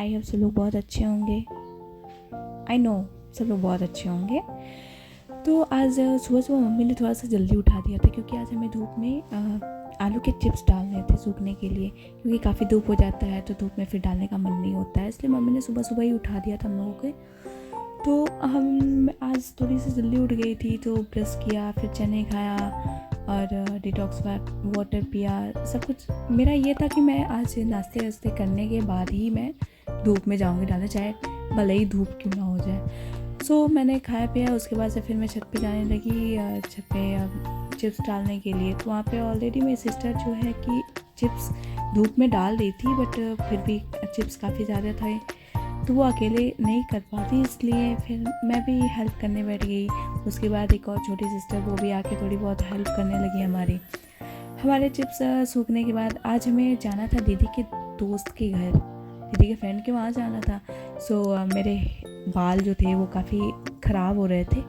I hope सब लोग बहुत अच्छे होंगे। आई नो सब लोग बहुत अच्छे होंगे। तो आज सुबह सुबह मम्मी ने थोड़ा सा जल्दी उठा दिया था, क्योंकि आज हमें धूप में आलू के चिप्स डालने थे सूखने के लिए, क्योंकि काफ़ी धूप हो जाता है तो धूप में फिर डालने का मन नहीं होता है, इसलिए मम्मी ने सुबह सुबह ही उठा दिया था हम लोगों को। तो हम आज थोड़ी सी जल्दी उठ गई थी, तो ब्रश किया, फिर चने खाया और डिटॉक्स वाटर पिया। सब कुछ मेरा ये था कि मैं आज नाश्ते वास्ते करने के बाद ही मैं धूप में जाऊंगी डालने, चाहे भले ही धूप क्यों ना हो जाए। सो मैंने खाया पिया, उसके बाद से फिर मैं छत पे जाने लगी, छत पे चिप्स डालने के लिए। तो वहाँ पे ऑलरेडी मेरी सिस्टर जो है कि चिप्स धूप में डाल रही थी, बट फिर भी चिप्स काफ़ी ज़्यादा थे तो वो अकेले नहीं कर पाती, इसलिए फिर मैं भी हेल्प करने बैठ गई। उसके बाद एक और छोटी सिस्टर, वो भी आके थोड़ी बहुत हेल्प करने लगी हमारे चिप्स सूखने के बाद आज हमें जाना था दीदी के दोस्त के घर, दीदी के फ्रेंड के वहाँ जाना था। सो मेरे बाल जो थे वो काफ़ी ख़राब हो रहे थे,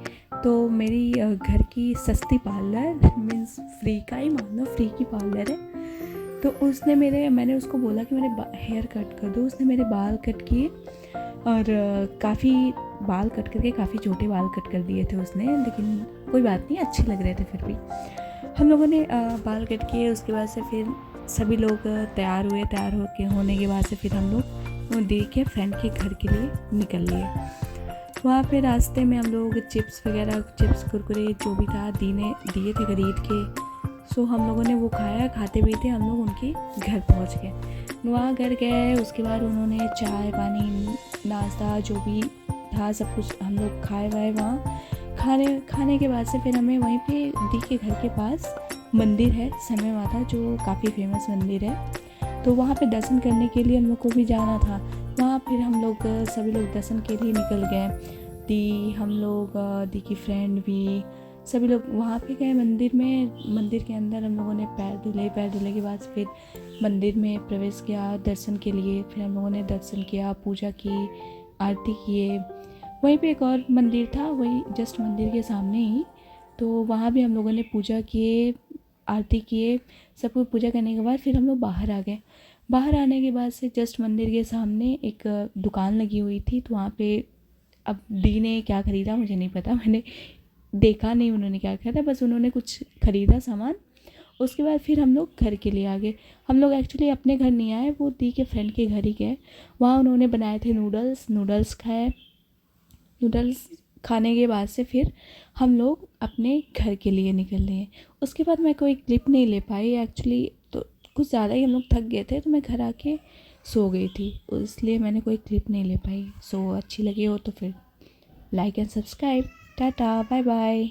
तो मेरी घर की सस्ती पार्लर मीन्स फ्री का ही मान लो, फ्री की पार्लर है, तो उसने मैंने उसको बोला कि मेरे हेयर कट कर दो। उसने मेरे बाल कट किए और काफ़ी बाल कट करके काफ़ी छोटे बाल कट कर दिए थे उसने, लेकिन कोई बात नहीं, अच्छे लग रहे थे। फिर भी हम लोगों ने बाल कट किए, उसके बाद से फिर सभी लोग तैयार हुए। तैयार होने के बाद से फिर हम लोग दीदी के फ्रेंड के घर के लिए निकल लिए। वहाँ पे रास्ते में हम लोग चिप्स कुरकुरे जो भी था दिए थे खरीद के। सो हम लोगों ने वो खाया, खाते पीते हम लोग उनके घर पहुँच गए। वहाँ घर गए, उसके बाद उन्होंने चाय पानी नाश्ता जो भी था सब कुछ हम लोग खाए वाए। वहाँ खाने के बाद से फिर हमें वहीं पे दी के घर के पास मंदिर है समय माता, जो काफ़ी फेमस मंदिर है, तो वहाँ पे दर्शन करने के लिए हम लोग को भी जाना था। वहाँ फिर हम लोग सभी लोग दर्शन के लिए निकल गए। हम लोग दी की फ्रेंड भी सभी लोग वहाँ पे गए मंदिर में। मंदिर के अंदर हम लोगों ने पैर धुले के बाद फिर मंदिर में प्रवेश किया दर्शन के लिए। फिर हम लोगों ने दर्शन किया, पूजा की, आरती किए। वहीं पे एक और मंदिर था, वही जस्ट मंदिर के सामने ही, तो वहाँ भी हम लोगों ने पूजा किए, आरती किए। सब कुछ पूजा करने के बाद फिर हम लोग बाहर आ गए। बाहर आने के बाद से जस्ट मंदिर के सामने एक दुकान लगी हुई थी, तो वहाँ पे अब दी ने क्या ख़रीदा मुझे नहीं पता, मैंने देखा नहीं उन्होंने क्या खरीदा, बस उन्होंने कुछ ख़रीदा सामान। उसके बाद फिर हम लोग घर के लिए आ गए। हम लोग एक्चुअली अपने घर नहीं आए, वो दी के फ्रेंड के घर ही गए। वहाँ उन्होंने बनाए थे नूडल्स खाए। नूडल्स खाने के बाद से फिर हम लोग अपने घर के लिए निकल लिए। उसके बाद मैं कोई क्लिप नहीं ले पाई एक्चुअली, तो कुछ ज़्यादा ही हम लोग थक गए थे, तो मैं घर आके सो गई थी, इसलिए मैंने कोई क्लिप नहीं ले पाई। सो अच्छी लगी हो तो फिर like and subscribe. Tata bye bye.